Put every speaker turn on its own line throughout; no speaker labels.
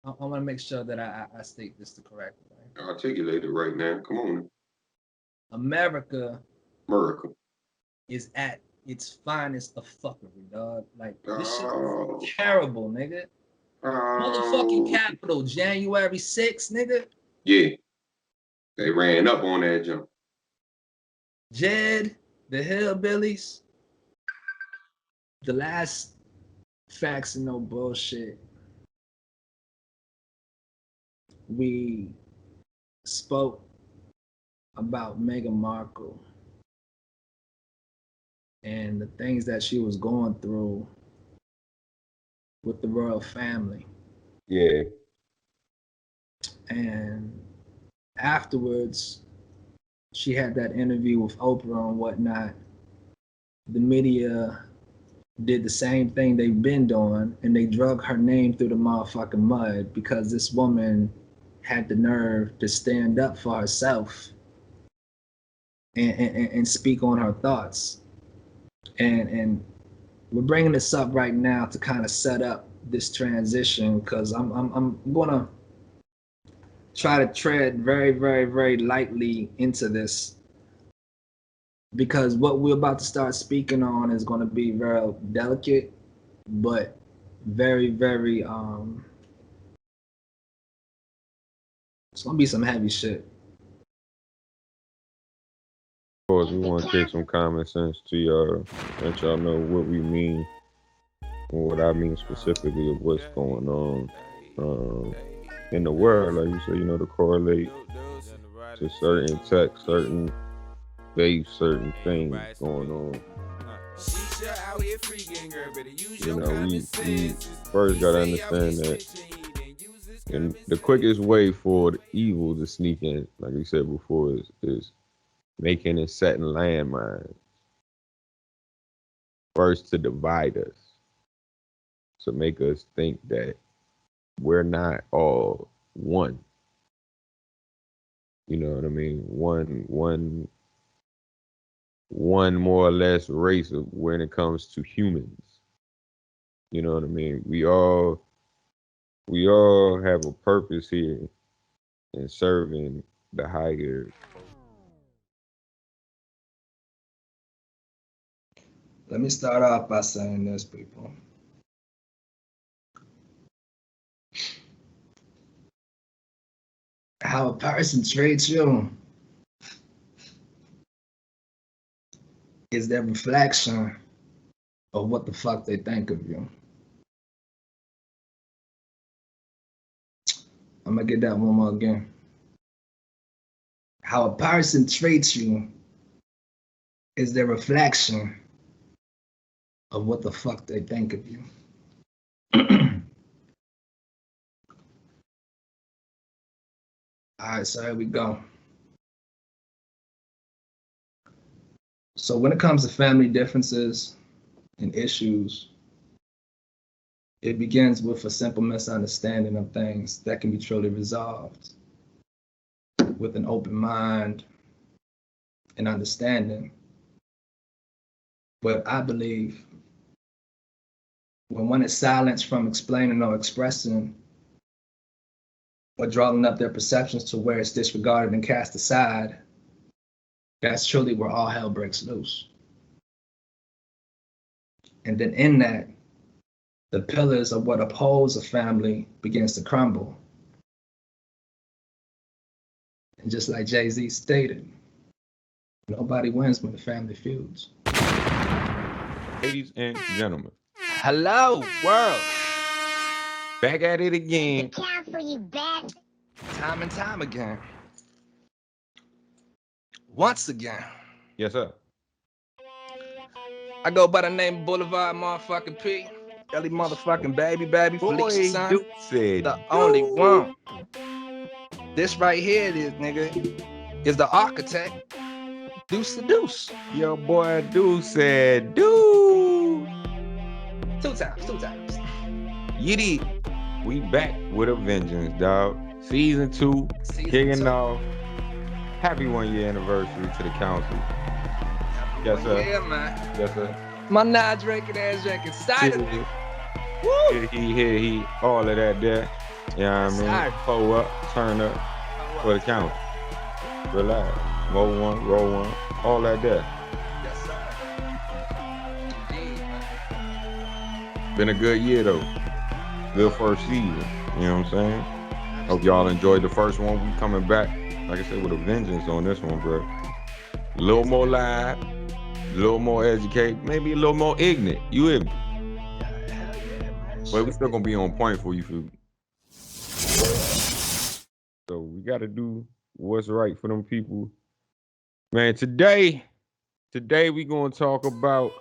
I want to make sure that I state this the correct way.
Articulate it right now. Come on.
America
America.
is at its finest of fuckery, dog. Like, this shit
Oh.
is terrible, nigga. Motherfucking Capitol, January 6th, nigga.
Yeah. They ran up on that jump.
Jed, the Hillbillies, the last facts and no bullshit. We spoke about Meghan Markle and the things that she was going through with the royal family.
Yeah.
And afterwards, she had that interview with Oprah and whatnot. The media did the same thing they've been doing, and they drug her name through the motherfucking mud because this woman had the nerve to stand up for herself and speak on her thoughts. And we're bringing this up right now to kind of set up this transition, because I'm gonna try to tread very, very, very lightly into this, because what we're about to start speaking on is going to be very delicate, but very, very it's gonna be some heavy shit.
Of course, we want to take some common sense to y'all, let y'all know what we mean and what I mean specifically of what's going on in the world. Like you said, you know, to correlate to certain texts, certain faith, certain things going on. You know, we first got to understand that, and the quickest way for the evil to sneak in, like we said before, is making and setting landmines. First, to divide us, to make us think that we're not all one. You know what I mean? One more or less race of when it comes to humans. You know what I mean? We all have a purpose here in serving the higher.
Let me start off by saying this, people. How a person treats you is their reflection of what the fuck they think of you. I'm gonna get that one more again. How a person treats you is their reflection of what the fuck they think of you. All right, so here we go. So when it comes to family differences and issues, it begins with a simple misunderstanding of things that can be truly resolved with an open mind and understanding. But I believe when one is silenced from explaining or expressing or drawing up their perceptions to where it's disregarded and cast aside, that's truly where all hell breaks loose. And then in that, the pillars of what upholds a family begins to crumble. And just like Jay-Z stated, nobody wins when the family feuds.
Ladies and gentlemen,
hello world.
Back at it again.
For you, Bacc.
Time and time again. Once again.
Yes, sir.
I go by the name Boulevard motherfucking P. Illy motherfucking baby,
Boy,
Felicia son.
Deuce said,
The only one. This right here, this nigga, is the architect, Deuce Deuce.
Your boy Deuce said, Deuce.
Two times.
Yiddy, we back with a vengeance, dog. Season 2, kicking off. Happy 1-year anniversary to the council. Yes, sir.
Yeah, man.
Yes, sir.
My non-drinking ass drinking cider.
He all of that there. You know what I mean? Pull up, turn up for the count. Relax. Roll one, all that there.
Yes, sir.
Been a good year though. Good first season. You know what I'm saying? Hope y'all enjoyed the first one. We coming back, like I said, with a vengeance on this one, bro. A little more live, a little more educated, maybe a little more ignorant. You hear me?
Hell yeah, man.
But we still gonna be on point for you, food. So we gotta do what's right for them people. Man, today we gonna talk about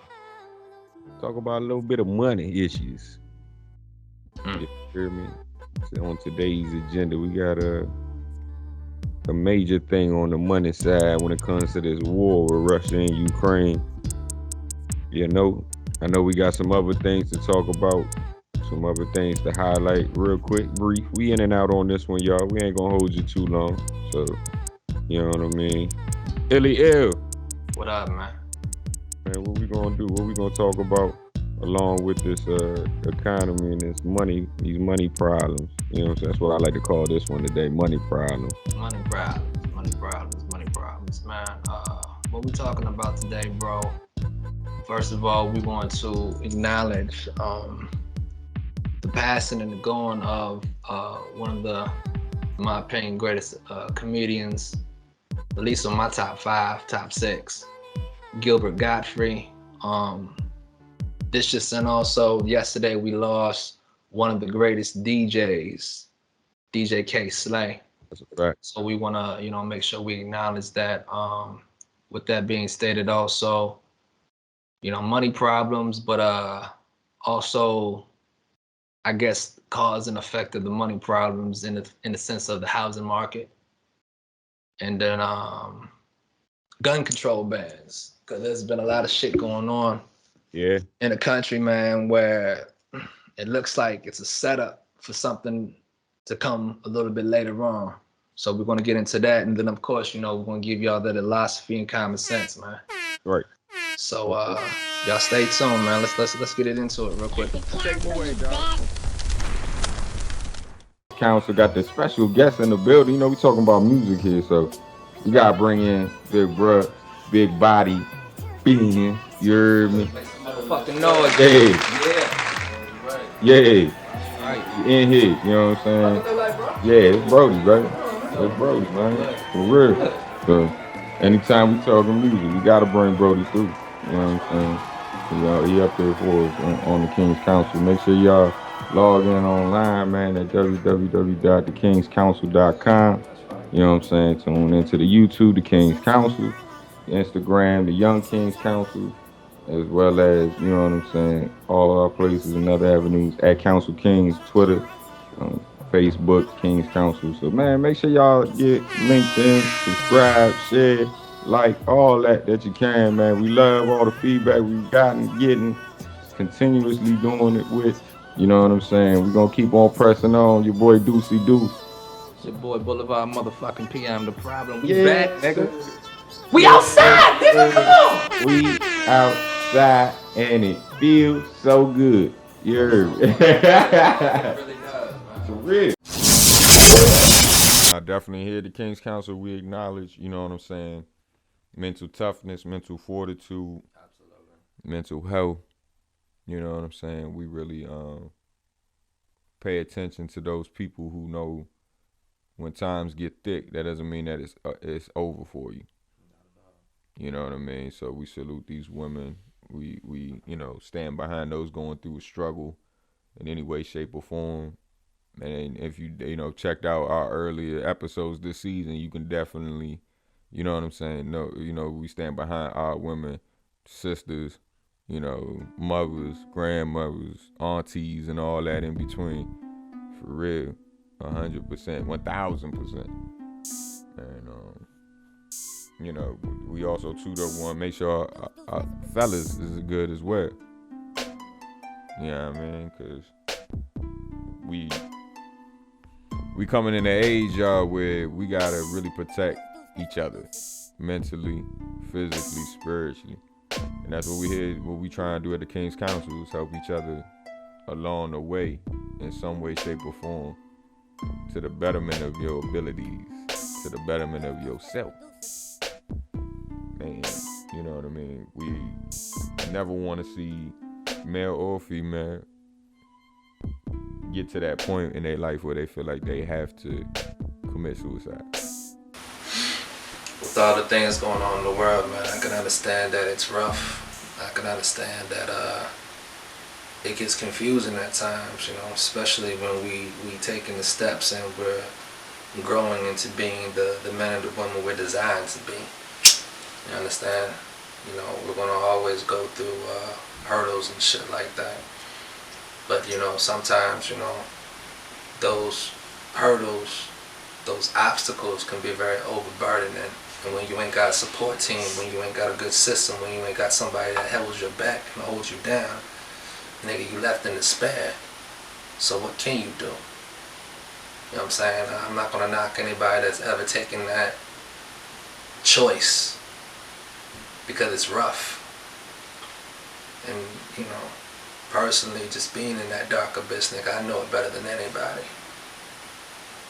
a little bit of money issues. You hear me? So on today's agenda, we got a major thing on the money side when it comes to this war with Russia and Ukraine. You know, I know we got some other things to talk about, some other things to highlight real quick, brief. We in and out on this one, y'all. We ain't gonna hold you too long. So, you know what I mean? Illy Ill.
What up, man?
Man, what we gonna do? What we gonna talk about along with this economy and these money problems? You know what I'm saying? That's what I like to call this one today, money problems.
Money problems, man. What we talking about today, bro? First of all, we want to acknowledge the passing and the going of one of the, in my opinion, greatest comedians, at least on my top 5, top 6, Gilbert Gottfried. And also yesterday we lost one of the greatest DJs, DJ K Slay.
That's a fact.
So we want to, make sure we acknowledge that. With that being stated, also, money problems, but also, I guess, cause and effect of the money problems in the sense of the housing market, and then gun control bans, because there's been a lot of shit going on.
Yeah.
In the country, man, where it looks like it's a setup for something to come a little bit later on. So we're going to get into that, and then of course, we're going to give y'all that Illosophy and common sense, man.
Right.
So y'all stay tuned, man. Let's get it into it real quick.
Council got the special guest in the building. We talking about music here, so we gotta bring in Big Bruh, Big Body, Bean. You heard me?
Fucking noise.
Hey. Yeah.
Right.
In here, you know what I'm saying? Yeah, it's Brody, baby. It's Brody, man. For real. So anytime we talking music, we gotta bring Brody through. You know what I'm saying? He up there for us on the King's Council. Make sure y'all log in online, man, at www.thekingscouncil.com. You know what I'm saying? Tune into the YouTube, the King's Council, the Instagram, the Young King's Council, as well as, you know what I'm saying, all our places and other avenues at Council Kings, Twitter, Facebook, King's Council. So, man, make sure y'all get LinkedIn, subscribe, share, like, all that you can, man. We love all the feedback we've getting, continuously doing it with. You know what I'm saying? We're going to keep on pressing on. Your boy Deuce Deuce.
It's your boy Boulevard motherfucking PM. The problem. We
Yeah,
back,
nigga.
We outside, nigga. Come on.
We outside and it feels so good. You heard me?
It really does, man.
For real. I definitely hear the King's Council. We acknowledge, you know what I'm saying, mental toughness, mental fortitude,
Absolutely.
mental health. You know what I'm saying? We really pay attention to those people who know when times get thick, that doesn't mean that it's over for you. You know what I mean? So we salute these women. We stand behind those going through a struggle in any way, shape, or form. And if you checked out our earlier episodes this season, you can definitely, you know what I'm saying? No, we stand behind our women, sisters, mothers, grandmothers, aunties, and all that in between. For real, 100%, 1,000%. And we also too want to make sure our fellas is good as well. You know what I mean? Because we coming in an age, y'all, where we gotta really protect each other mentally, physically, spiritually. And that's what we try and do at the King's Council, is help each other along the way in some way, shape, or form. to the betterment of your abilities, to the betterment of yourself. And you know what I mean? We never want to see male or female get to that point in their life where they feel like they have to commit suicide.
With all the things going on in the world, man, I can understand that it's rough. I can understand that it gets confusing at times, you know, especially when we taking the steps and we're growing into being the men and the women we're designed to be. You understand? You know, we're gonna always go through hurdles and shit like that. But you know, sometimes, you know, those hurdles, those obstacles can be very overburdening. And when you ain't got a support team, when you ain't got a good system, when you ain't got somebody that holds your back and holds you down, nigga, you left in despair. So what can you do? You know what I'm saying? I'm not gonna knock anybody that's ever taken that choice because it's rough. And you know, personally, just being in that dark abyss, nigga, I know it better than anybody.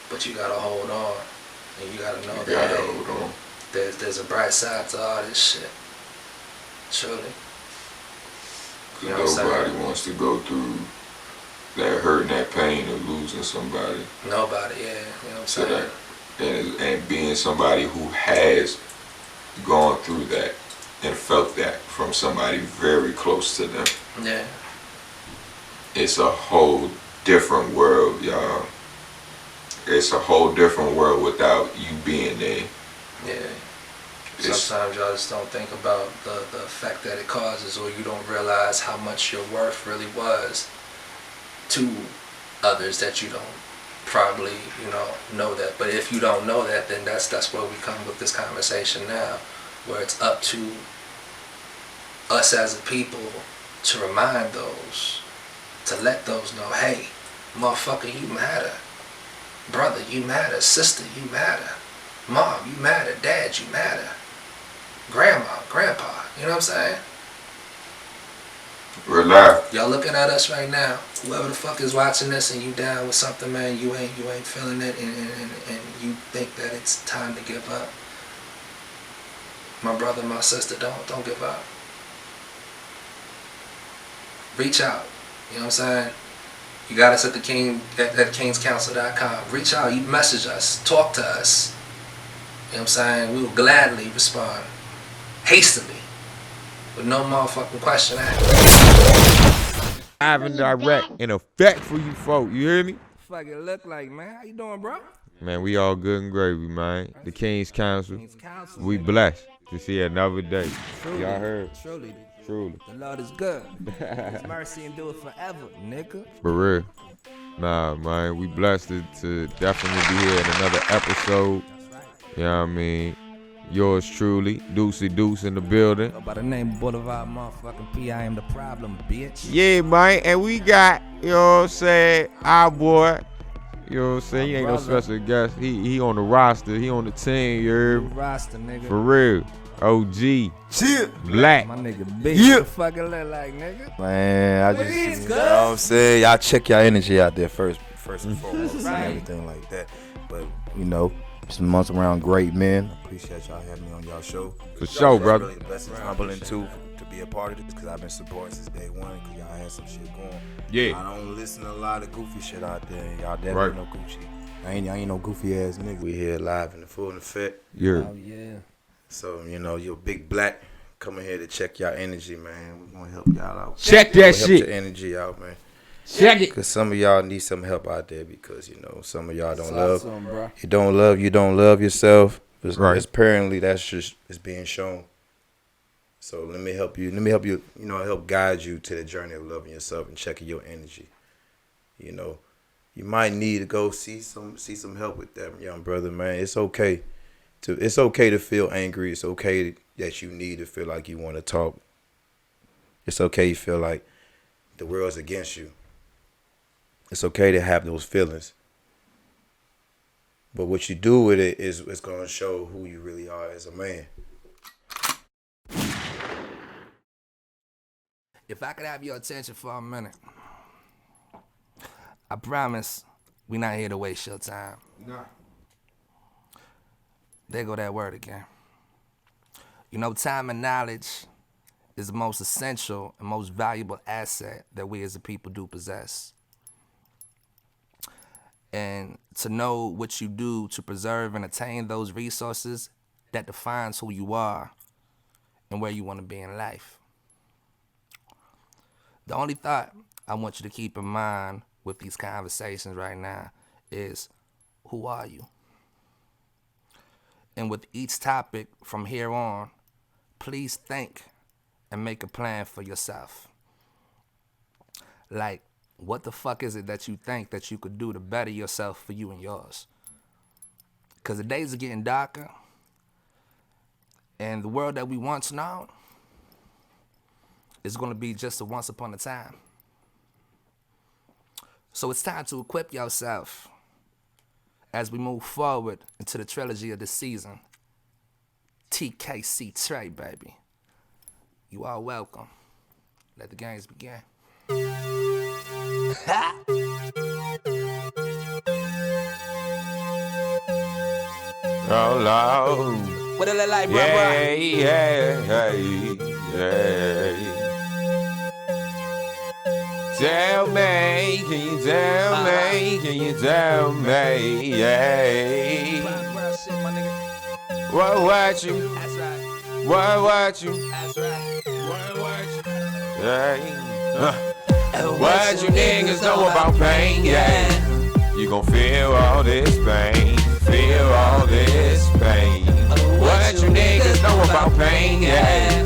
But you gotta hold on, and you gotta know that there's a bright side to all this shit. Truly. You know
Nobody wants to go through that hurt and that pain of losing somebody.
Nobody, yeah. You know what I'm saying?
And being somebody who has gone through that and felt that from somebody very close to them.
Yeah.
It's a whole different world, y'all. It's a whole different world without you being there.
Yeah. Sometimes y'all just don't think about the effect that it causes, or you don't realize how much your worth really was to others that you don't probably, you know that. But if you don't know that, then that's where we come with this conversation now, where it's up to us as a people to remind those, to let those know, hey, motherfucker, you matter. Brother, you matter. Sister, you matter. Mom, you matter. Dad, you matter. Grandma, grandpa, you know what I'm saying?
We're live.
Y'all looking at us right now. Whoever the fuck is watching this and you down with something, man, you ain't feeling it, and you think that it's time to give up. My brother, my sister, don't give up. Reach out. You know what I'm saying? You got us at the King at kingscouncil.com. Reach out, you message us, talk to us. You know what I'm saying? We will gladly respond. Hastily. With no motherfucking question asked.
Live and direct in effect for you folk, you hear me?
Fuck it look like, man. How you doing, bro?
Man, we all good and gravy, man. The King's Council. We blessed to see another day.
Truly,
y'all heard?
Truly.
Truly.
The Lord is good. His mercy endure forever, nigga.
For real. Nah, man, we blessed to definitely be here in another episode. You know what I mean? Yours truly, Deuce Deuce in the building.
By the name of Boulevard motherfucking P, I am the problem, bitch.
Yeah, man, and we got, you know what I'm saying, our boy. You know what I'm saying? He ain't no special guest. He on the roster. He on the team, you heard me?
Roster, nigga.
For real. OG Blacc.
My nigga big.
Yeah.
What the fuck it look like, nigga?
Man, I just, you know what I'm saying? Y'all check your energy out there first and foremost, and everything like that. But, you know, some months around great men. Appreciate y'all having me on y'all show.
For sure, brother.
Really blessed and humbling, too, to be a part of this, because I've been supporting since day one, because y'all had some shit going.
Yeah.
I don't listen to a lot of goofy shit out there. Y'all definitely
Right.
know Gucci. I ain't no goofy ass nigga. We here live in the full effect.
Yeah.
Oh, yeah.
So, you know, you're Big Blacc coming here to check y'all energy, man. We're going to help y'all out.
Check that
Help
shit.
your energy out, man.
Check it.
Because some of y'all need some help out there, because, you know, some of y'all don't
Awesome,
love.
bro.
You don't love yourself.
Right.
Apparently, that's just is being shown. So let me help you. You know, help guide you to the journey of loving yourself and checking your energy. You know, you might need to go see some help with that, young brother, man. It's okay to feel angry. It's okay that you need to feel like you want to talk. It's okay you feel like the world's against you. It's okay to have those feelings. But what you do with it is going to show who you really are as a man.
If I could have your attention for a minute, I promise We not here to waste your time.
Nah.
There go that word again. You know, time and knowledge is the most essential and most valuable asset that we as a people do possess. And to know what you do to preserve and attain those resources, that defines who you are and where you want to be in life. The only thought I want you to keep in mind with these conversations right now is, who are you? And with each topic from here on, please think and make a plan for yourself. Like, what the fuck is it that you think that you could do to better yourself for you and yours? Because the days are getting darker, and the world that we once known is going to be just a once upon a time. So it's time to equip yourself as we move forward into the trilogy of this season. TKC Trey, baby. You are welcome. Let the games begin.
Oh Lord.
What it look like, bro?
Yeah, yeah, yeah. Tell me, can you tell me, can you tell me, yeah. What you,
That's right.
what you,
That's right.
yeah. What you niggas know about pain, yeah. You gon' feel all this pain, feel all this pain. What you niggas know about pain, yeah.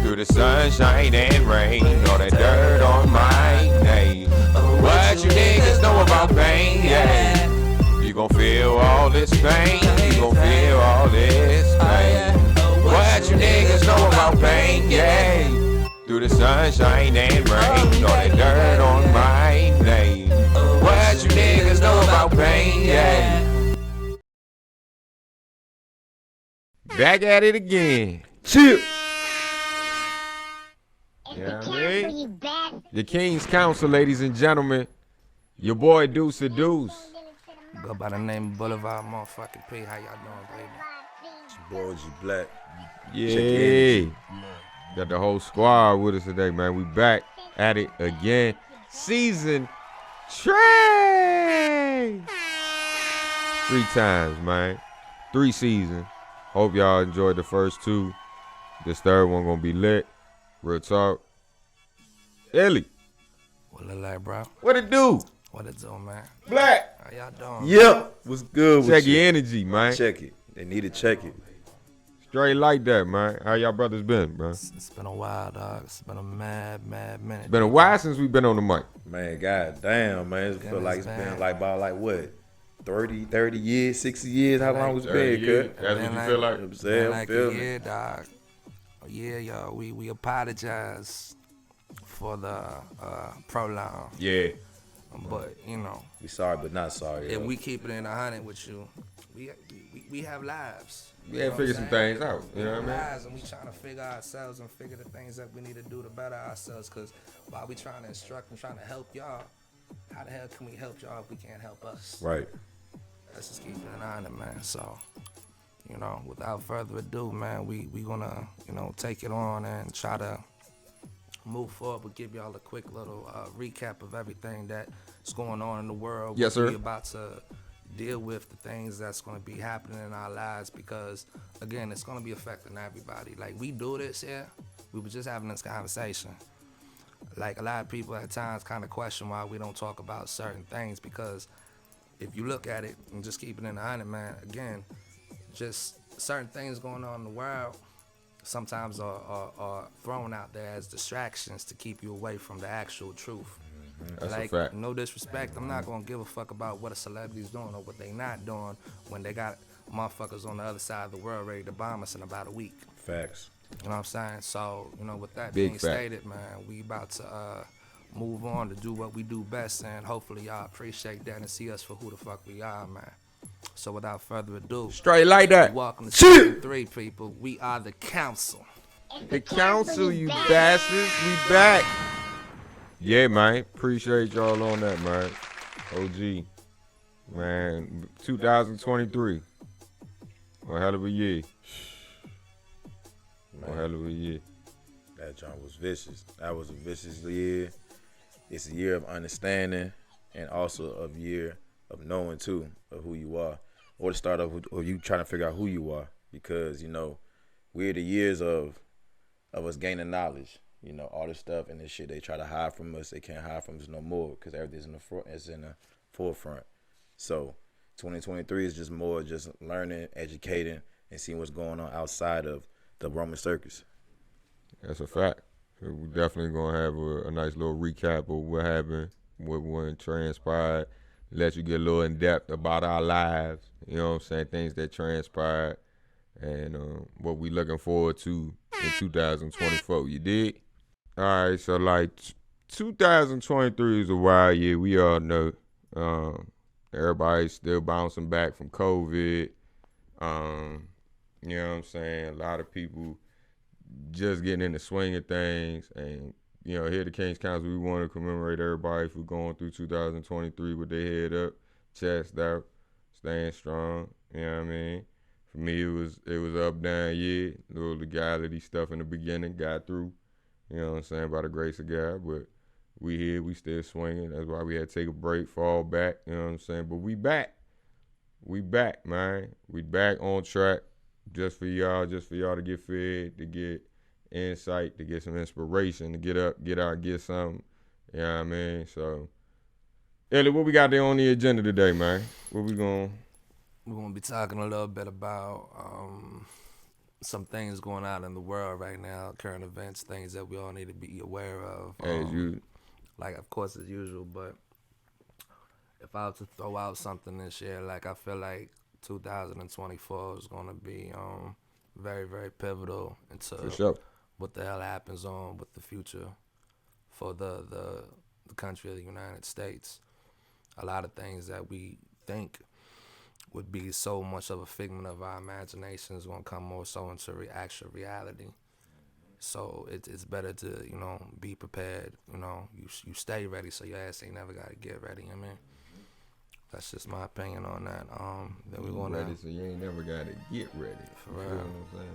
Through the sunshine and rain, all that dirt on my name. What you niggas know about pain, yeah. You gon' feel all this pain, you gon' feel all this pain. What you niggas know about pain, yeah. Through the sunshine and rain, all that dirt on my name. What you niggas know about pain, yeah. Back at it again. Chill. Yeah, I mean, the King's Council, ladies and gentlemen. Your boy Deuce Deuce.
Go by the name of Boulevard motherfucking P. How y'all doing, baby?
It's your boy OG Blacc. Checc Ya
Yeah.
Energy.
Got the whole squad with us today, man. We back at it again. Season Trey. 3 times, man. 3 seasons. Hope y'all enjoyed the first 2. This third one gonna be lit. Real talk. Illy,
What it like, bro?
what it do?
What it do, man?
Black.
How y'all doing?
Yep. What's good with
Check
you?
your energy, man.
Check it. They need to check it.
Straight like that, man. How y'all brothers been, bro?
It's been a while, dog. It's been a mad minute.
It's been a while since we've been on the mic.
Man, god damn, man. It feel like it's been like about like what? 30 years, 60 years? How long it's been, cut?
That's what
Been
you
like-
feel like?
I'm
Been
saying,
like
feel
a
me?
year, dog. A year, y'all. We apologize for the prolong,
Yeah.
but you know,
We sorry, but not sorry.
if
yo.
we keep it in 100 with you, we have lives.
We had to figure some things out. You know what I mean?
Lives, and we trying to figure ourselves and figure the things that we need to do to better ourselves. Cause while we trying to instruct and trying to help y'all, how the hell can we help y'all if we can't help us?
Right.
Let's just keep it in 100, man. So, you know, without further ado, man, we gonna, you know, take it on and try to move forward. We'll give y'all a quick little recap of everything that's going on in the world.
Yes, sir.
We're about to deal with the things that's going to be happening in our lives because, again, it's going to be affecting everybody. Like, we do this here. We were just having this conversation. Like, a lot of people at times kind of question why we don't talk about certain things because if you look at it and just keep it in 100, man, again, just certain things going on in the world sometimes are thrown out there as distractions to keep you away from the actual truth.
That's
Like,
a fact.
no disrespect, I'm not gonna give a fuck about what a celebrity's doing or what they not doing when they got motherfuckers on the other side of the world ready to bomb us in about a week.
Facts.
You know what I'm saying? So, you know, with that
Big
being
fact.
stated, man, we about to move on to do what we do best, and hopefully y'all appreciate that and see us for who the fuck we are, man. So without further ado,
Straight like that.
welcome to
Shit.
season 3, people. We are the council.
The council, you bastards. We back. Yeah, man. Appreciate y'all on that, man. OG. Man, 2023. A hell of a year. A hell of a year.
That John was vicious. That was a vicious year. It's a year of understanding and also a year of knowing too of who you are. Or to start off with, or you trying to figure out who you are, because we're the years of us gaining knowledge. All this stuff and this shit they try to hide from us, they can't hide from us no more because everything's in the front, it's in the forefront. So 2023 is just more just learning, educating, and seeing what's going on outside of the Roman circus.
That's a fact. We're definitely gonna have a nice little recap of what happened, what went transpired, let you get a little in depth about our lives. You know what I'm saying? Things that transpired and what we looking forward to in 2024. You dig? All right, so like 2023 is a wild year. We all know. Everybody's still bouncing back from COVID. You know what I'm saying? A lot of people just getting in the swing of things. And, here at the Kings Council, we want to commemorate everybody for going through 2023 with their head up, chest out, staying strong. You know what I mean? For me, it was up, down year. A little legality stuff in the beginning, got through. You know what I'm saying? By the grace of God. But we here, we still swinging. That's why we had to take a break, fall back. You know what I'm saying? But we back. We back, man. We back on track just for y'all to get fed, to get insight, to get some inspiration, to get up, get out, get something. You know what I mean? So, Illy, what we got there on the agenda today, man? What we going?
We're going to be talking a little bit about some things going on in the world right now, current events, things that we all need to be aware of.
As you.
Like, of course, as usual, but if I was to throw out something this year, like, I feel like 2024 is going to be very, very pivotal into
For sure.
what the hell happens with the future for the country of the United States. A lot of things that we think would be so much of a figment of our imagination is going to come more so into actual reality. So it's better to, be prepared. You stay ready so your ass ain't never got to get ready. I mean, that's just my opinion on that. Then we're going
ready, so you ain't never got to get ready.
For real.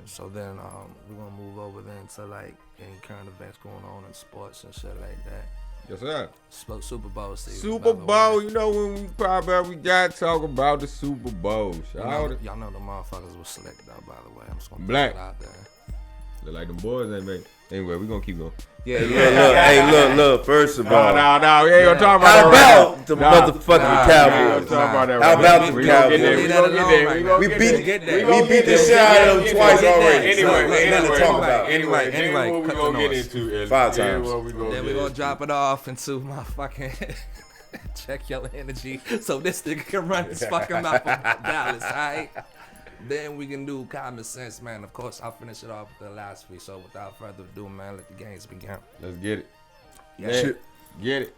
So then we're going to move over then to like any current events going on in sports and shit like that.
Yes, sir.
Super Bowl season.
Super Bowl, when we pop out, we got to talk about the Super Bowl.
Y'all know the motherfuckers was slick though, by the way. I'm just going to
Black.
put it out there.
Look like them boys ain't make. Anyway, we gonna keep going.
Yeah. Look. First of all,
no, we ain't gonna talk about
how
that.
about the motherfucking Cowboys?
How
about the Cowboys? We beat the shit out of them twice already.
Anyway, what we gonna get into?
5 times.
Then we gonna drop it off into my fucking Checc Ya Energy, so this nigga can run his fucking mouth about Dallas, alright? Then we can do common sense, man. Of course, I'll finish it off with the last week. So without further ado, man, let the games begin.
Let's get it.
Yeah.
Get it.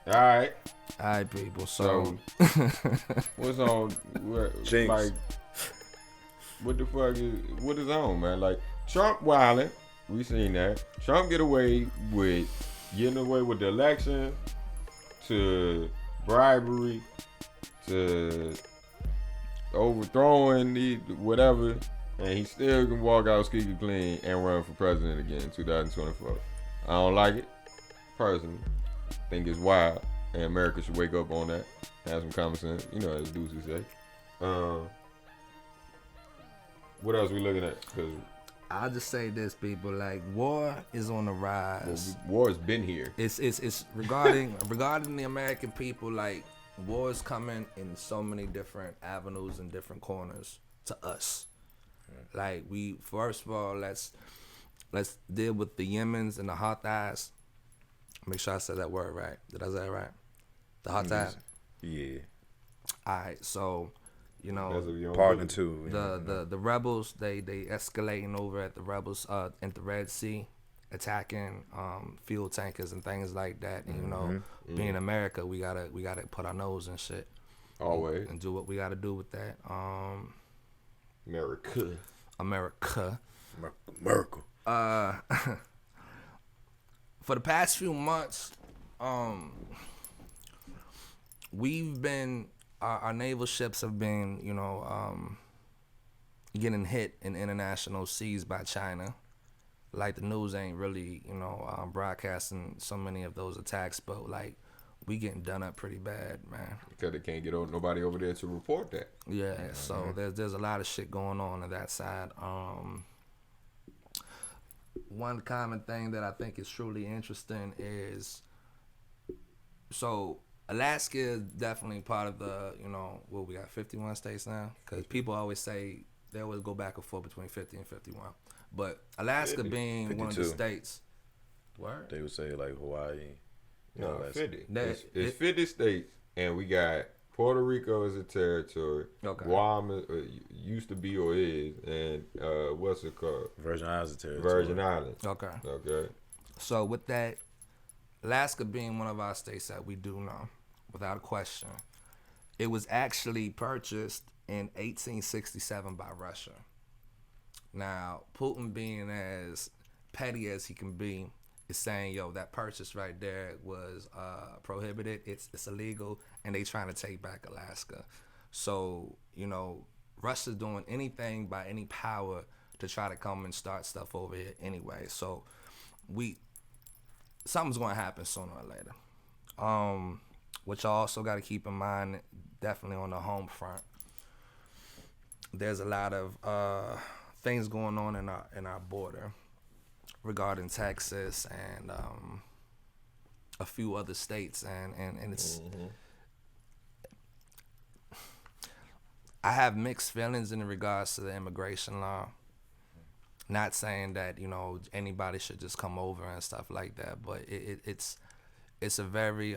All right.
All right, people. So
what's on?
Jinx.
Like, what the fuck what is on, man? Like, Trump wilding. We seen that. Trump get away with getting away with the election, to bribery, to overthrowing the whatever, and he still can walk out squeaky clean and run for president again in 2024. I don't like it, personally. I think it's wild, and America should wake up on that, have some common sense, as Deuce say. What else we looking at? Cause
I'll just say this, people. Like, war is on the rise.
War has been here.
It's regarding the American people. Like, war is coming in so many different avenues and different corners to us. Like, we first of all let's deal with the Yemens and the Houthis. Make sure I said that word right. Did I say it right? The Houthis.
Yeah.
All right. So,
Pardon too.
The rebels they escalating over at the rebels in the Red Sea, attacking fuel tankers and things like that. And being America, we gotta put our nose in shit.
Always.
And do what we gotta do with that.
America.
For the past few months, we've been our naval ships have been, you know, getting hit in international seas by China. Like the news ain't really, you know, broadcasting so many of those attacks, but like we getting done up pretty bad, man.
Because they can't get nobody over there to report that.
Yeah, so there's a lot of shit going on that side. One common thing that I think is truly interesting is, so Alaska is definitely part of the, you know, what we got, 51 states now? Because people always say, they always go back and forth between 50 and 51. But Alaska being 52. One of the states. Word?
They would say like Hawaii.
No,
Alaska.
50. It's 50 states, and we got Puerto Rico as a territory.
Okay.
Guam used to be or is, and what's it called?
Virgin Islands territory.
Virgin Islands.
Okay.
Okay.
So with that, Alaska being one of our states that we do know, without a question, it was actually purchased in 1867 by Russia. Now, Putin being as petty as he can be, is saying, yo, that purchase right there was prohibited, it's illegal, and they trying to take back Alaska. So, you know, Russia's doing anything by any power to try to come and start stuff over here anyway. So something's gonna happen sooner or later. Which I also gotta keep in mind, definitely on the home front. There's a lot of things going on in our border regarding Texas and a few other states, and it's I have mixed feelings in regards to the immigration law. Not saying that, you know, anybody should just come over and stuff like that, but it's a very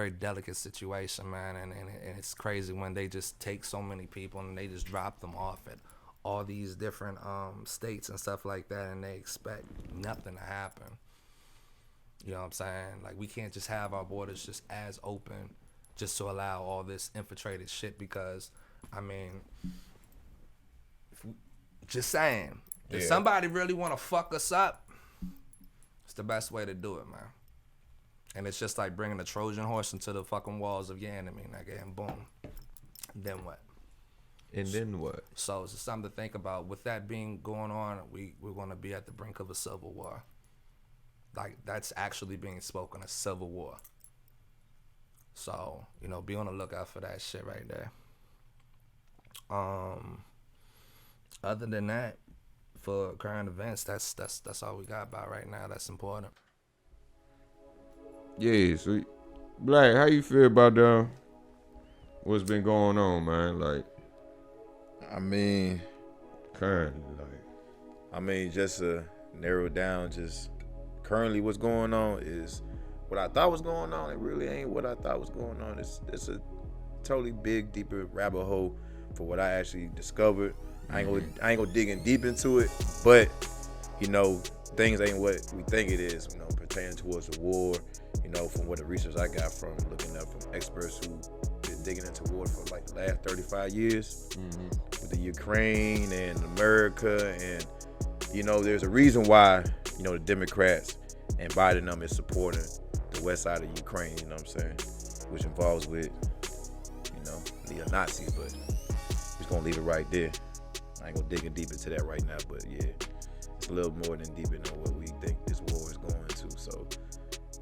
delicate situation, man, and it's crazy when they just take so many people and they just drop them off at all these different states and stuff like that, and they expect nothing to happen. You know what I'm saying? Like, we can't just have our borders just as open just to allow all this infiltrated shit, because, I mean, just saying, if somebody really want to fuck us up, it's the best way to do it, man. And it's just like bringing a Trojan horse into the fucking walls of your enemy, nigga, and boom. Then what?
And then what?
So it's just something to think about. With that being going on, we're going to be at the brink of a civil war. Like, that's actually being spoken, a civil war. So, you know, be on the lookout for that shit right there. Other than that, for current events, that's all we got about right now. That's important.
Yeah, so Blacc, how you feel about what's been going on, man? Like,
I mean,
currently, like,
I mean, just to narrow it down, just currently what's going on is what I thought was going on. It really ain't what I thought was going on. It's a totally big, deeper rabbit hole for what I actually discovered. I ain't gonna dig in deep into it, but you know, things ain't what we think it is. You know, pertaining towards the war. You know, from what the research I got from looking up from experts who been digging into war for like the last 35 years with the Ukraine and America, and you know, there's a reason why, you know, the Democrats and Biden them is supporting the west side of Ukraine. You know what I'm saying? Which involves with, you know, neo-Nazis, but we're just gonna leave it right there. I ain't gonna dig in deep into that right now, but yeah, it's a little more than deep into what we think this war is going to. So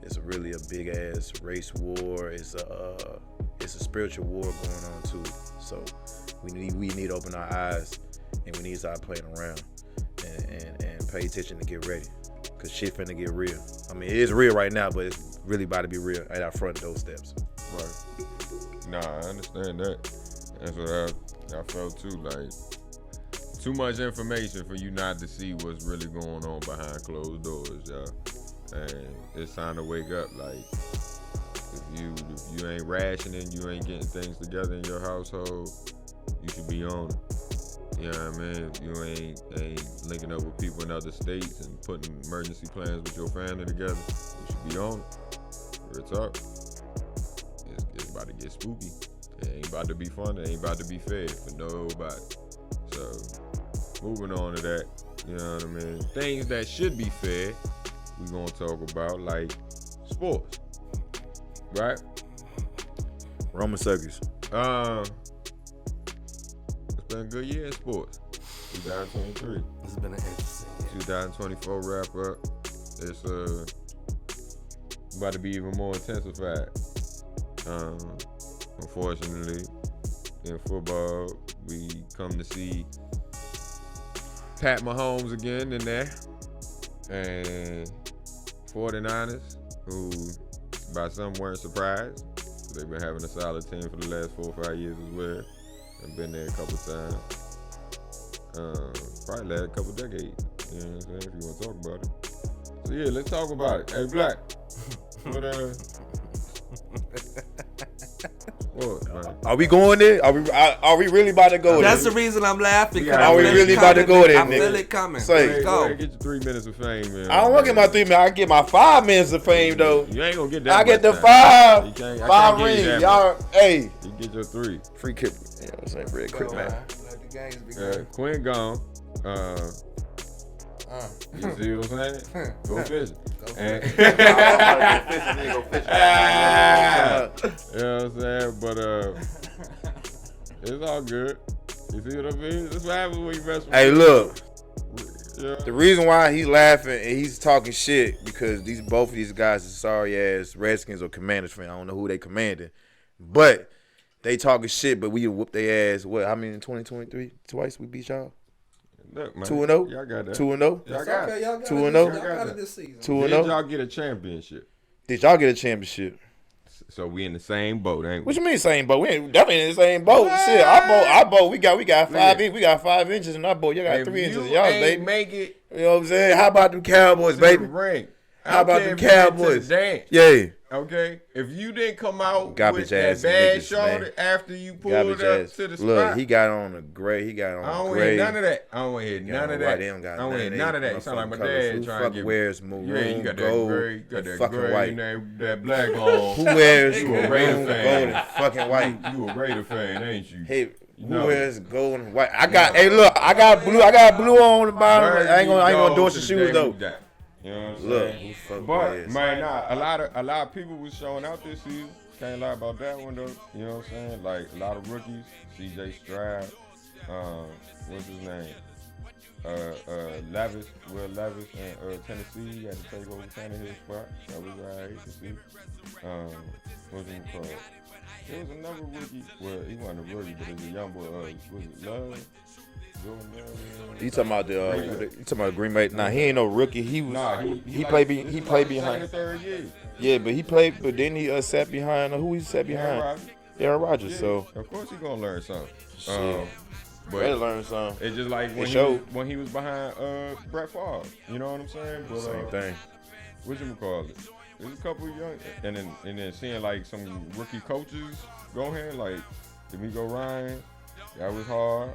it's really a big ass race war. It's a spiritual war going on too. So we need to open our eyes, and we need to start playing around and pay attention to get ready, cause shit finna get real. I mean, it is real right now, but it's really about to be real at our front doorsteps.
right. Nah, I understand that. That's what I felt too. Like, too much information for you not to see what's really going on behind closed doors, y'all. And it's time to wake up. Like, if you ain't rationing, you ain't getting things together in your household, you should be on it. You know what I mean? If you ain't linking up with people in other states and putting emergency plans with your family together, you should be on it. Real talk. It's about to get spooky. It ain't about to be fun. It ain't about to be fair for nobody. So, moving on to that, you know what I mean? Things that should be fair, we gonna talk about, like sports, right?
Roman Circus.
It's been a good year in sports. 2023.
This has been an interesting year.
2024 wrap up. It's about to be even more intensified. Unfortunately, in football, we come to see Pat Mahomes again in there, and 49ers, who by some weren't surprised. They've been having a solid team for the last 4 or 5 years as well. I've been there a couple times. Probably last couple decades. You know what I'm saying? If you want to talk about it. So yeah, let's talk about it. Hey, Blacc. What, man?
Are we going there? Are we really about to go there?
That's the reason I'm laughing.
Yeah,
are we really about to go there,
I
nigga?
feel it coming.
Say,
Let's
Go
go.
ahead, get your 3 minutes of fame, man.
I don't want to get my 3 minutes. I get my 5 minutes of fame though.
You ain't gonna get that.
I get
much
the
time. You
5
can't- I
5
can't give you
rings.
that
Y'all, hey,
You get your 3.
free kick. You know what I'm saying? Real quick,
Go,
man.
man. Let the games begin.
Quinn gone. You see what I'm saying? Go fishing.
Go for
And-
it.
You know what I'm saying? But it's all good. You see what I mean? That's what happens when you mess with
Hey, look.
Yeah.
The reason why he's laughing and he's talking shit because both of these guys are sorry ass Redskins or Commanders fan. I don't know who they commanding, but they talking shit. But we whoop their ass. What? How many in 2023? Twice we beat y'all.
Look, man.
2-0.
Y'all got that.
2-0.
Y'all
It's
got
okay,
it.
y'all got
2-0.
it. Y'all got it this season.
2-0.
Did y'all get a championship?
Did y'all get a championship?
So we in the same boat, ain't we?
What you mean same boat? We ain't definitely in the same boat. Shit, our boat. We got 5 inches. We got 5 inches in our boat. Y'all got
If
3 inches
you
in y'all,
ain't
baby.
make it
You know what I'm saying? How about them Cowboys,
to the
baby?
ring.
How about
them
them Cowboys?
Dance,
Yeah.
okay? If you didn't come out
Garbage
with that
ass
bad
niggas,
shoulder
man.
after you pulled
Garbage
up
ass.
to the spot,
Look, he got on a gray. He got on
I
a
don't
gray.
hear none of that. I don't hear none of that. I don't hear none of that. You sound like my dad trying to get
wears maroon,
yeah, you got that
gold,
gray, got
and
that
fucking
gray
white.
and that black on.
Who wears
You a
maroon,
Raider
gold,
fan.
and fucking white?
You a Raider fan, ain't you?
Hey, who
No.
wears gold and white? I got. Hey, look, I got blue. I got blue on the bottom. I ain't gonna endorse the shoes though.
You know what I'm
Look,
saying?
who fuck
But
wears?
man, a lot of people was showing out this season. Can't lie about that one though. You know what I'm saying? Like a lot of rookies. CJ Stroud. What's his name? Levis, Will Levis, and Tennessee had to take over Tannehill's spot. That was alright to see. What's he called? There was another rookie. Well, he wasn't a rookie, but it was a young boy. Was it Love?
You talking about Green Bay? Nah, he ain't no rookie. He was.
Nah,
he played behind.
Third year.
Yeah, but he played. But then he sat behind. Who he sat behind? Aaron Rodgers.
Yeah,
So
of course he gonna learn something.
Shit.
But
better learn something.
it's just like when he was behind Brett Favre. You know what I'm saying? But,
Same thing.
What you call it? There's a couple of young, and then seeing like some rookie coaches go ahead, like D'Amico Ryan. That was hard.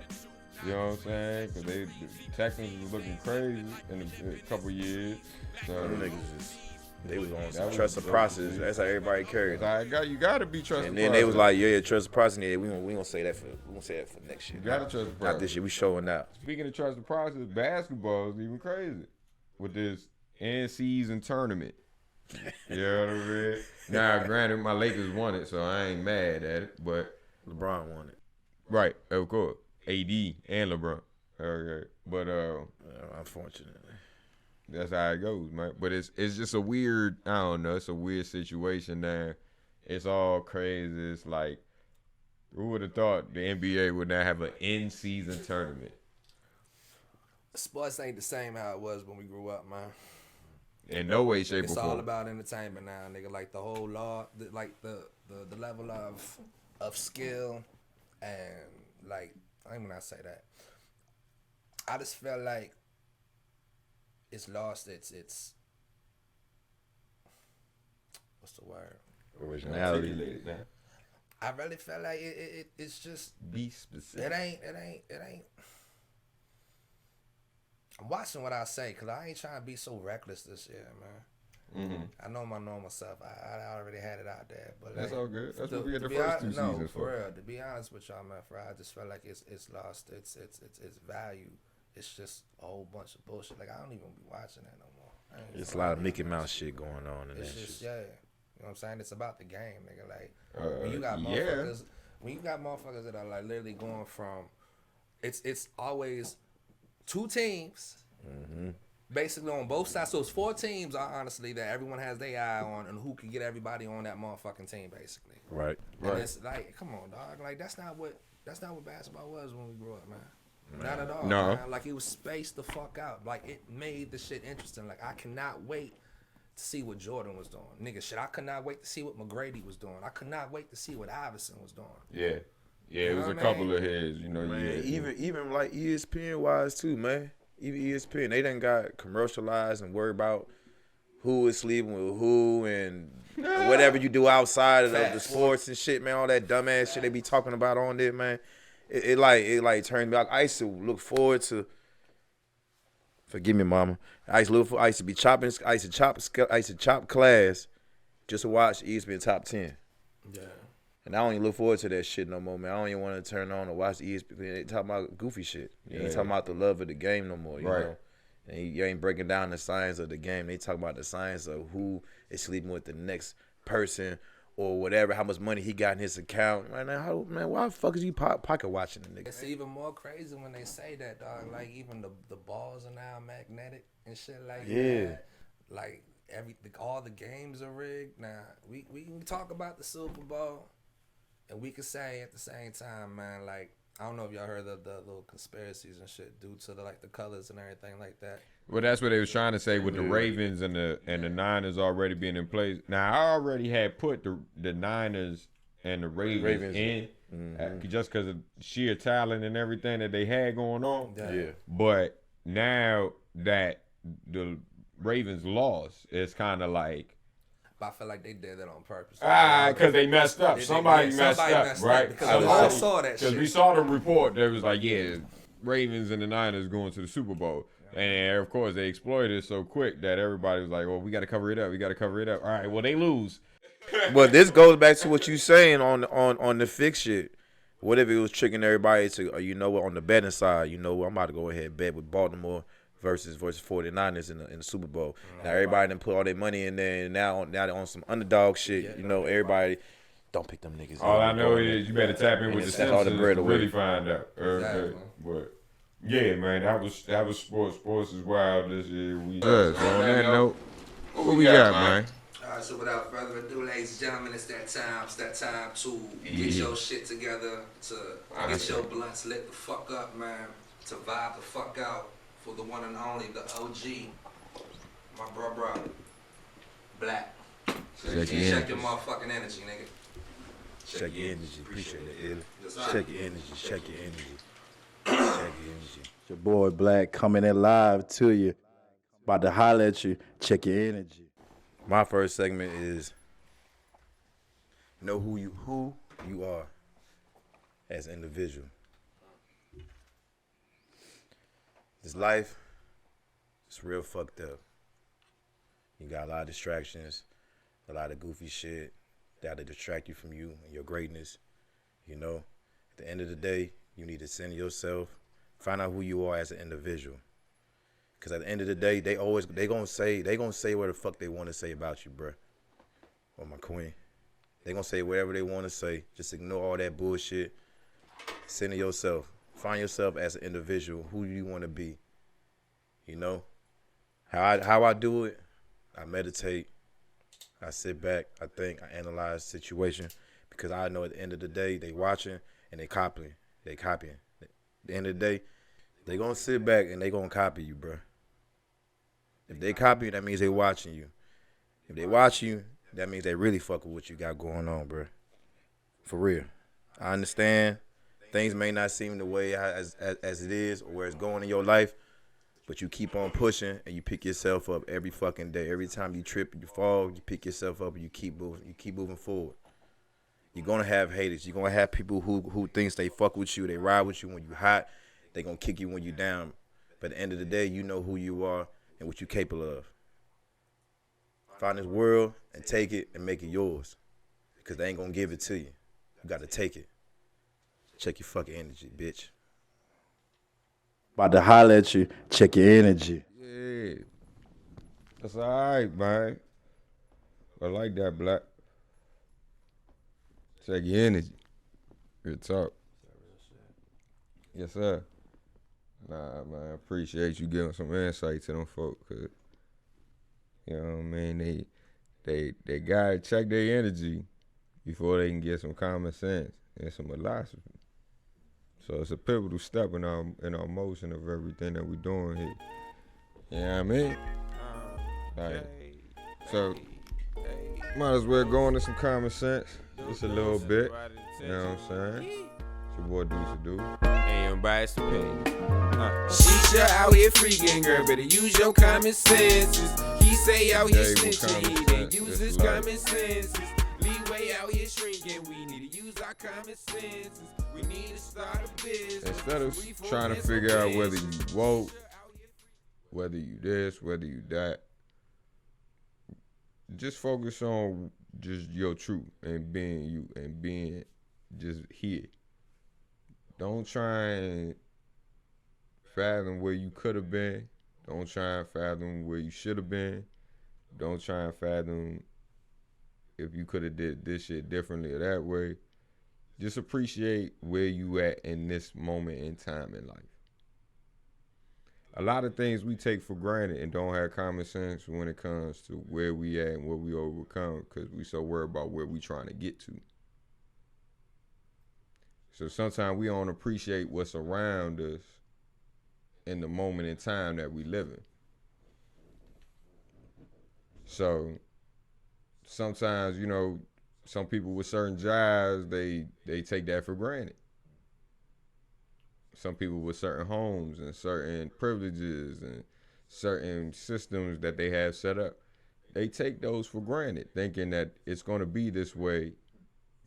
You know what I'm saying? Because the Texans was looking crazy in a couple years. So
Them niggas they was on
That
some
was
trust the
dope
process.
to see.
That's how everybody carried.
you gotta be trusted.
And then they was like, yeah, trust the process. Yeah, we gonna say that for next year.
you gotta trust the process.
Not this year. We showing out.
Speaking of trust the process, basketball is even crazy with this in-season tournament. You know what I mean? Now, granted, my Lakers won it, so I ain't mad at it. But
LeBron won it.
right, of course, AD and LeBron. Okay, but
Unfortunately.
that's how it goes, man. But it's just a weird. I don't know. It's a weird situation there. It's all crazy. It's like, who would have thought the NBA would not have an in-season tournament?
Sports ain't the same how it was when we grew up, man.
In no way, shape,
It's
or
all
form.
about entertainment now, nigga. Like the whole law, like the level of skill, and like I ain't gonna say that. I just felt like it's lost its what's the word?
Originality.
I really felt like it's just
Be specific.
it ain't. I'm watching what I say, cause I ain't trying to be so reckless this year, man.
Mm-hmm.
I know my normal self. I already had it out there, but
That's
like,
all good. That's what we had the
be
first
honest,
two
no,
seasons
for
for.
real. To be honest with y'all, man, I just felt like it's lost its value. It's just a whole bunch of bullshit. Like I don't even be watching that no more.
It's a lot of Mickey Mouse shit going on in that
It's just
shit.
yeah. You know what I'm saying? It's about the game, nigga. Like when you got
yeah.
motherfuckers, that are like literally going from, it's always two teams, basically on both sides. So it's 4 teams, honestly, that everyone has their eye on, and who can get everybody on that motherfucking team, basically.
Right.
And it's like, come on, dog. Like that's not what basketball was when we grew up, man. Not at all.
No.
Man. Like it was spaced the fuck out. Like it made the shit interesting. Like I cannot wait to see what Jordan was doing. Nigga, shit, I could not wait to see what McGrady was doing. I could not wait to see what Iverson was doing.
Yeah. Yeah, it
You
was
know
a
what I
couple
mean?
of heads, you know.
Man,
yeah.
even like ESPN wise too, man. Even ESPN, they done got commercialized and worry about who is sleeping with who and whatever you do outside of the sports and shit, man. All that dumbass shit they be talking about on there, man. It like turned me out. I used to look forward to. Forgive me, mama. I used to be chopping. I used to chop class just to watch ESPN Top 10.
Yeah.
And I don't even look forward to that shit no more, man. I don't even want to turn on and watch ESPN. They talking about goofy shit. You ain't talking about the love of the game no more, you know? And you ain't breaking down the science of the game. They talking about the science of who is sleeping with the next person or whatever, how much money he got in his account. Right now, man, why the fuck is you pocket watching the nigga?
It's even more crazy when they say that, dog. Like even the balls are now magnetic and shit like that. Like all the games are rigged. Now we can talk about the Super Bowl, and we can say at the same time, man, like I don't know if y'all heard of the little conspiracies and shit due to the colors and everything like that.
Well, that's what they was trying to say with the Ravens and the Niners already being in place. Now, I already had put the Niners and the Ravens in just because of sheer talent and everything that they had going on.
Yeah.
But now that the Ravens lost, it's kind of like,
But I feel like they did that on purpose.
because they messed up. Somebody messed up, right?
Because we all saw that shit.
Because we saw the report that was like, yeah, Ravens and the Niners going to the Super Bowl. And, of course, they exploited it so quick that everybody was like, well, we got to cover it up. We got to cover it up. All right, well, they lose.
But this goes back to what you saying on the fix shit. What if it was tricking everybody to, you know what, on the betting side, you know what, I'm about to go ahead and bet with Baltimore versus 49ers in the Super Bowl. Now, everybody done put all their money in there, and now they're on some underdog shit. You know, everybody, don't pick them niggas.
All I know is you better tap in with the
that's all the
Simpsons
bread
to
away.
really find out. But yeah, man, that was sports. Sports is wild this year. So on that note, what we got, man?
All right, so without further ado, ladies and gentlemen, it's that time. It's that time to get your shit together, to get your blunts lit the fuck up, man, to vibe the fuck out for the one and only, the OG, my bro, Blacc. Check your motherfucking energy, nigga.
Check your energy. Appreciate it, Illy.
Yes, sir.
Check your energy. Check your energy. Check your energy.
Your boy Blacc coming in live to you. About to holler at you. Check your energy.
My first segment is know who you are as an individual. This life is real fucked up. You got a lot of distractions, a lot of goofy shit that'll distract you from you and your greatness. You know, at the end of the day, you need to center yourself, find out who you are as an individual. Cause at the end of the day, they gonna say what the fuck they want to say about you, bruh. Or my queen. They gonna say whatever they want to say. Just ignore all that bullshit. Center yourself. Find yourself as an individual. Who you want to be. You know, how I do it. I meditate. I sit back. I think. I analyze the situation because I know at the end of the day they watching and they copying. They copying. At the end of the day, they gonna sit back and they gonna copy you, bruh. If they copy you, that means they watching you. If they watch you, that means they really fucking with what you got going on, bruh. For real. I understand things may not seem the way as it is or where it's going in your life, but you keep on pushing and you pick yourself up every fucking day. Every time you trip, you fall, you pick yourself up and you keep moving. You keep moving forward. You're gonna have haters. You're gonna have people who thinks they fuck with you, they ride with you when you hot, they gonna kick you when you down. But at the end of the day, you know who you are and what you're capable of. Find this world and take it and make it yours. Because they ain't gonna give it to you. You gotta take it. Check your fucking energy, bitch.
About to holler at you. Check your energy.
Yeah, that's all right, man. I like that, Blacc. Check your energy. Good talk. Yes, sir. Nah, man, I appreciate you giving some insight to them folk, cause you know what I mean. They gotta check their energy before they can get some common sense and some philosophy. So it's a pivotal step in our motion of everything that we're doing here. You know what I mean? Like, so might as well go into some common sense, just a little bit. You know what I'm saying? It's your boy Deuce Deuce.
Ain't embarrassed to pay. She out here freaking, girl, better use your common senses. He say out here snitching, he didn't use his common senses. Leeway out here shrinking, we need to use our common senses. We need to start a business.
Instead of trying to figure out whether you woke, whether you this, whether you that, just focus on just your truth and being you and being just here. Don't try and fathom where you could have been. Don't try and fathom where you should have been. Don't try and fathom if you could have did this shit differently or that way. Just appreciate where you at in this moment in time in life. A lot of things we take for granted and don't have common sense when it comes to where we at and what we overcome because we so worried about where we trying to get to. So sometimes we don't appreciate what's around us in the moment in time that we live in. So sometimes, you know, some people with certain jobs, they take that for granted. Some people with certain homes and certain privileges and certain systems that they have set up, they take those for granted, thinking that it's going to be this way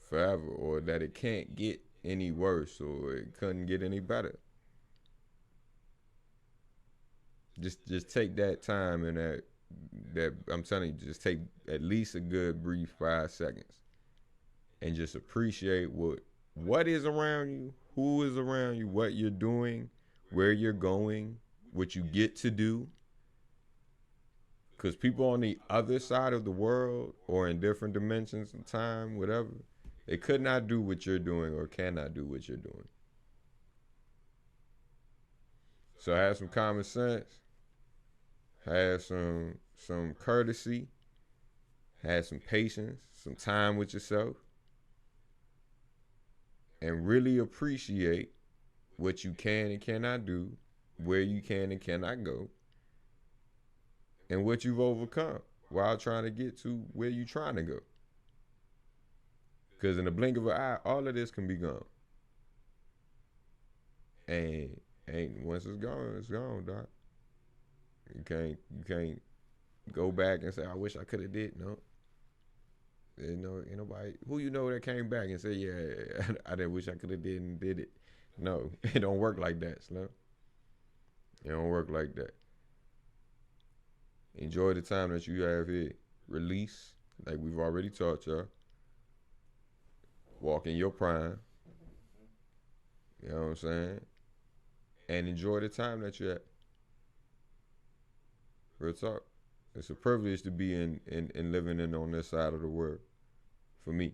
forever or that it can't get any worse or it couldn't get any better. Just take that time and that I'm telling you, just take at least a good brief 5 seconds and just appreciate what is around you, who is around you, what you're doing, where you're going, what you get to do. Because people on the other side of the world or in different dimensions of time, whatever, they could not do what you're doing or cannot do what you're doing. So have some common sense, have some courtesy, have some patience, some time with yourself, and really appreciate what you can and cannot do, where you can and cannot go, and what you've overcome while trying to get to where you're trying to go. Because in the blink of an eye, all of this can be gone. And once it's gone, doc. You can't go back and say, I wish I could have did. No. You know, ain't nobody who you know that came back and said, yeah, I didn't wish I could have did and did it. No, it don't work like that, Slim. It don't work like that. Enjoy the time that you have here. Release, like we've already taught y'all. Walk in your prime. You know what I'm saying? And enjoy the time that you're at. Real talk. It's a privilege to be in living in on this side of the world. For me.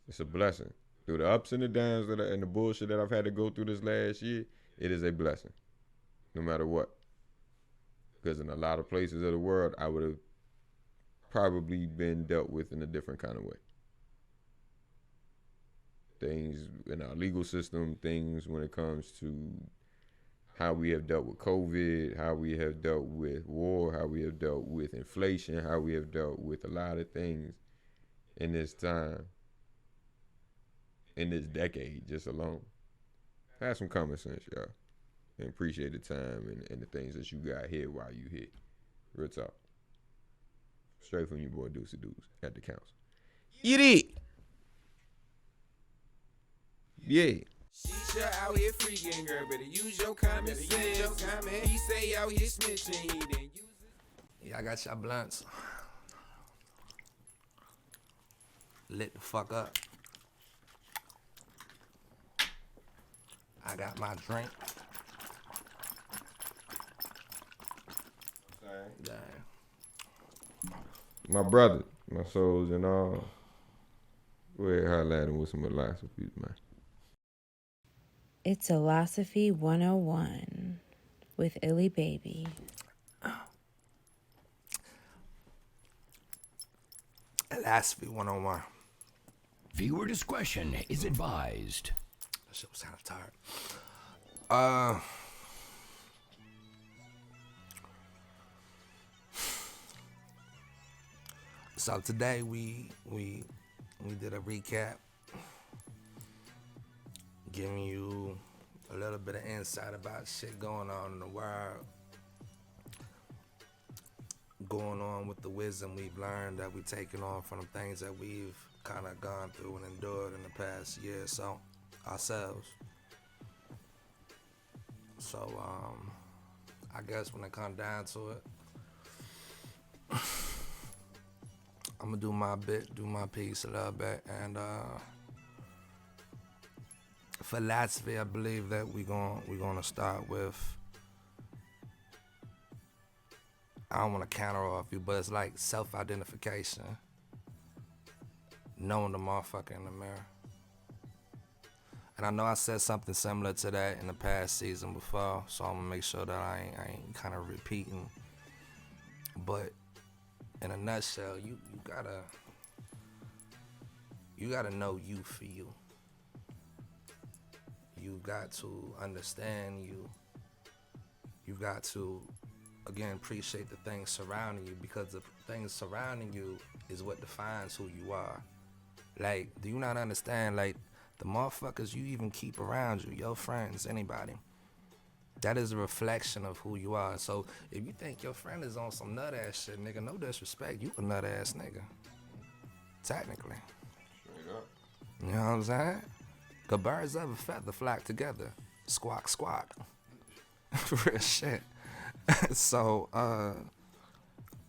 It's a blessing. Through the ups and the downs and the bullshit that I've had to go through this last year, it is a blessing. No matter what. Because in a lot of places of the world, I would have probably been dealt with in a different kind of way. Things in our legal system, things when it comes to how we have dealt with COVID, how we have dealt with war, how we have dealt with inflation, how we have dealt with a lot of things in this time, in this decade just alone. Have some common sense, y'all. And appreciate the time and the things that you got here while you here. Real talk. Straight from your boy Deuce Deuce at the council. Eat it! Yeah.
She out here freaking, girl, better use your common sense. He say out here snitching, he didn't use it.
Yeah, I got y'all blunts. Lit the fuck up. I got my drink. Dang.
my brother, my souls and all. Go ahead, holla at him with some philosophies, man.
It's Illosophy 101 with Illy Baby.
Illosophy 101.
Viewer discretion is advised.
That shit was kind of tired. So today we did a recap, giving you a little bit of insight about shit going on in the world, going on with the wisdom we've learned that we've taken on from the things that we've kind of gone through and endured in the past year or so ourselves. So I guess when it comes down to it, I'm gonna do my bit, do my piece a little bit, and philosophy, I believe that we're gonna start with. I don't want to counter off you, but it's like self-identification, knowing the motherfucker in the mirror. And I know I said something similar to that in the past season before, so I'm gonna make sure that I ain't kind of repeating. But in a nutshell, you gotta know you for you. You got to understand you. You got to, again, appreciate the things surrounding you, because the things surrounding you is what defines who you are. Like, do you not understand, like, the motherfuckers you even keep around you, your friends, anybody, that is a reflection of who you are. So if you think your friend is on some nut ass shit, nigga, no disrespect, you a nut ass nigga. Technically.
Straight up.
You know what I'm saying? 'Cause birds of a feather flock together. Squawk, squawk. Real shit. So,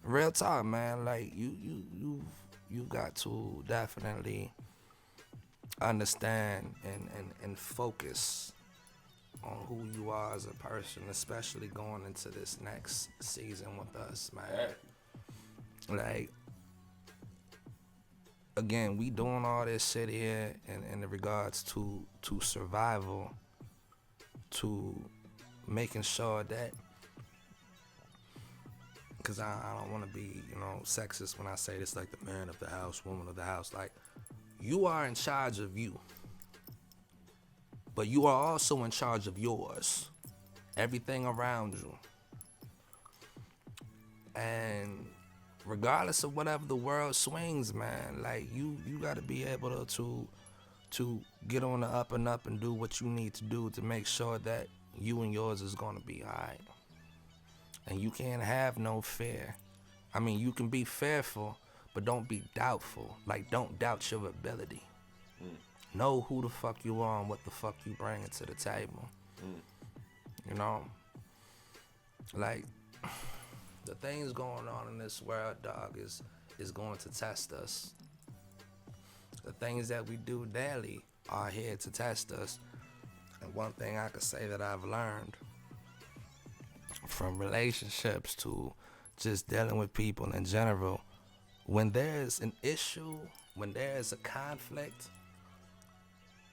real talk, man. Like, you got to definitely understand and focus on who you are as a person, especially going into this next season with us, man. Like, again, we doing all this shit here in regards to survival, to making sure that, because I don't want to be, sexist when I say this, like the man of the house, woman of the house. Like, you are in charge of you, but you are also in charge of yours, everything around you. And regardless of whatever the world swings, man, like, you got to be able to get on the up and up and do what you need to do to make sure that you and yours is going to be all right. And you can't have no fear. I mean, you can be fearful, but don't be doubtful. Like, don't doubt your ability. Know who the fuck you are and what the fuck you bringing to the table. You know? Like, the things going on in this world, dog, is going to test us. The things that we do daily are here to test us. And one thing I could say that I've learned from relationships to just dealing with people in general, when there's an issue, when there's a conflict,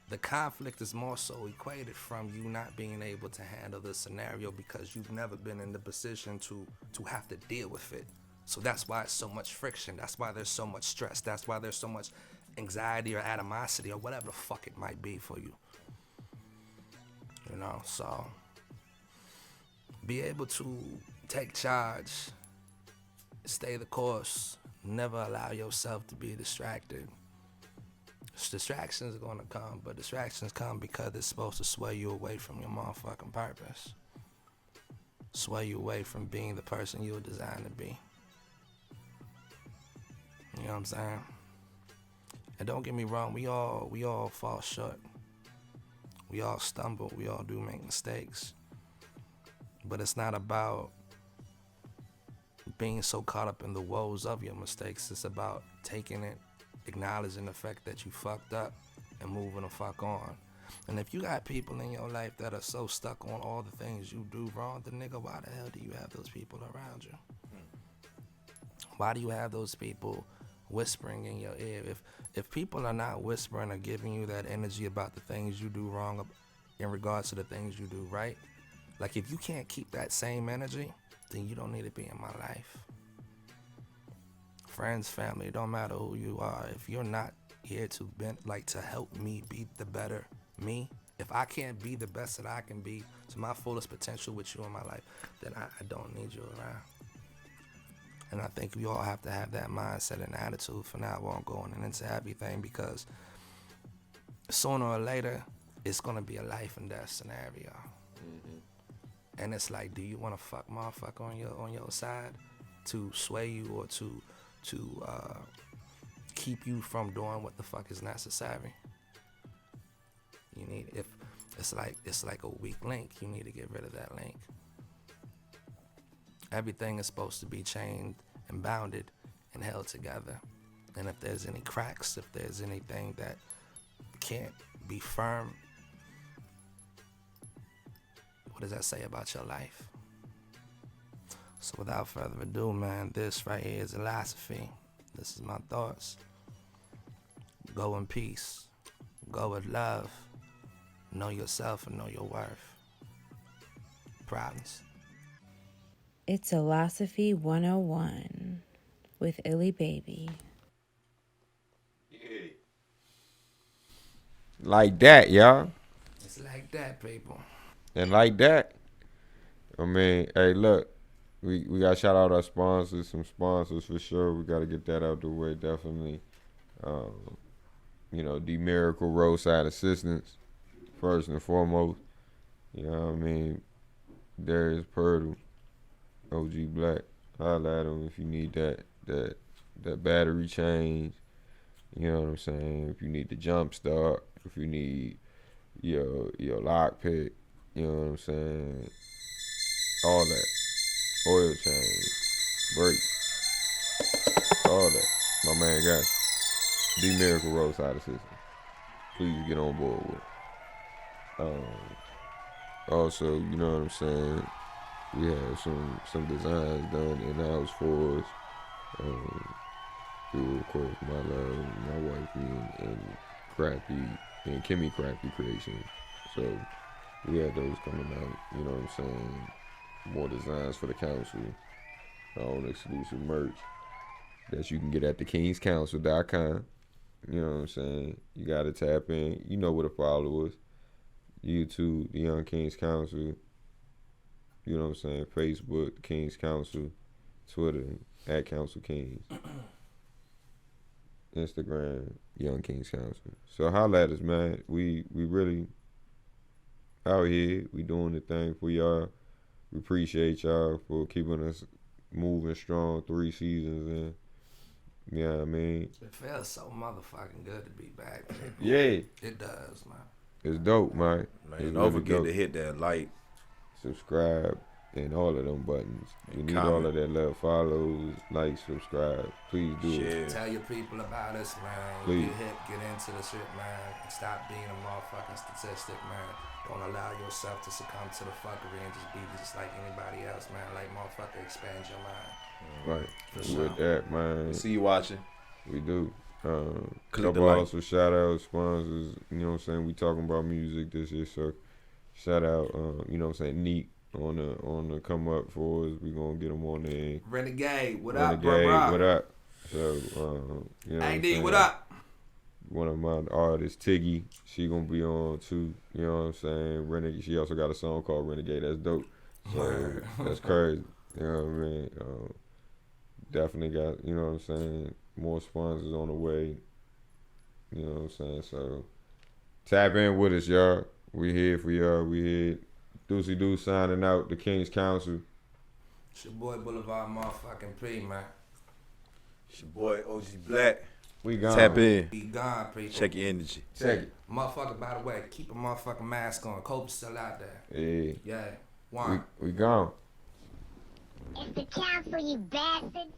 the conflict is more so equated from you not being able to handle the scenario because you've never been in the position to have to deal with it. So that's why it's so much friction. That's why there's so much stress. That's why there's so much anxiety or animosity or whatever the fuck it might be for you. You know, so be able to take charge, stay the course, never allow yourself to be distracted. Distractions are gonna come, but distractions come because it's supposed to sway you away from your motherfucking purpose. Sway you away from being the person you were designed to be. You know what I'm saying? And don't get me wrong, we all fall short. We all stumble, we all do make mistakes. But it's not about being so caught up in the woes of your mistakes. It's about taking it, acknowledging the fact that you fucked up, and moving the fuck on. And if you got people in your life that are so stuck on all the things you do wrong, then nigga, why the hell do you have those people around you? Why do you have those people whispering in your ear? If people are not whispering or giving you that energy about the things you do wrong in regards to the things you do right, like if you can't keep that same energy, then you don't need to be in my life. Friends, family, it don't matter who you are. If you're not here to to help me be the better me, if I can't be the best that I can be to my fullest potential with you in my life, then I don't need you around. And I think we all have to have that mindset and attitude from now on going into everything, because sooner or later, it's going to be a life and death scenario. And it's like, do you want to fuck motherfucker on your side to sway you or to keep you from doing what the fuck is necessary? You need, if it's like a weak link, you need to get rid of that link. Everything is supposed to be chained and bounded and held together. And if there's any cracks, if there's anything that can't be firm, what does that say about your life? So without further ado, man, this right here is Illosophy. This is my thoughts. Go in peace. Go with love. Know yourself and know your worth. Problems.
It's Illosophy 101 with Illy Baby.
Like that, y'all.
It's like that, people.
And like that, I mean, hey, look, we got to shout out our sponsors, some sponsors for sure. We got to get that out the way, definitely. The Miracle Roadside Assistance, first and foremost. You know what I mean? Darius Purdle, OG Blacc. Holla at him if you need that battery change. You know what I'm saying? If you need the jump start, if you need your lock pick, you know what I'm saying? All that. Oil change, brake, all that. My man got the Miracle Roadside Assistance. Please get on board with it. Also, you know what I'm saying? We have some designs done in-house for us. Through, of course, my wife, and Crappy, and Kimmy Crappy Creations. So we had those coming out, you know what I'm saying? More designs for the council. Our own exclusive merch that you can get at thekingscouncil.com. You know what I'm saying? You got to tap in. You know where to follow us. YouTube, The Young Kings Council. You know what I'm saying? Facebook, The Kings Council. Twitter, @Council Kings. Instagram, Young Kings Council. So holla at us, man. We really out here. We doing the thing for y'all. We appreciate y'all for keeping us moving strong 3 seasons in. You know what I mean?
It feels so motherfucking good to be back.
Yeah.
It does, man.
It's dope, man.
Man, don't forget to hit that like,
subscribe, and all of them buttons. We need all of that love. Follows, like, subscribe. Please do it.
Tell your people about us, man.
Please.
Get hip, get into the shit, man. And stop being a motherfucking statistic, man. Don't allow yourself to succumb to the fuckery and just be just like anybody else, man. Like, motherfucker, expand your mind.
Right.
For
With that, man.
See you watching.
We do.
Click the
Couple
like.
also shout out sponsors. You know what I'm saying? We talking about music this year, so shout out. You know what I'm saying? Neat on the come up for us. We gonna get them on there.
Renegade, what
Renegade,
up, bro?
what up? So you know.
AD, what up?
One of my artists, Tiggy, she gonna be on too. You know what I'm saying? Renegade. She also got a song called Renegade. That's dope. So that's crazy. You know what I mean? Definitely got, you know what I'm saying, more sponsors on the way. You know what I'm saying? So tap in with us, y'all. We here for y'all. We here. Deuce Deuce signing out. The King's Council.
It's your boy Boulevard motherfucking P, man.
It's your boy OG Blacc.
We gone.
Tap in.
Be gone, people.
Check your energy.
Check it.
Motherfucker, by the way, keep a motherfucking mask on. COVID's still out there.
Yeah.
Yeah. One.
We gone.
It's the council, you bastards.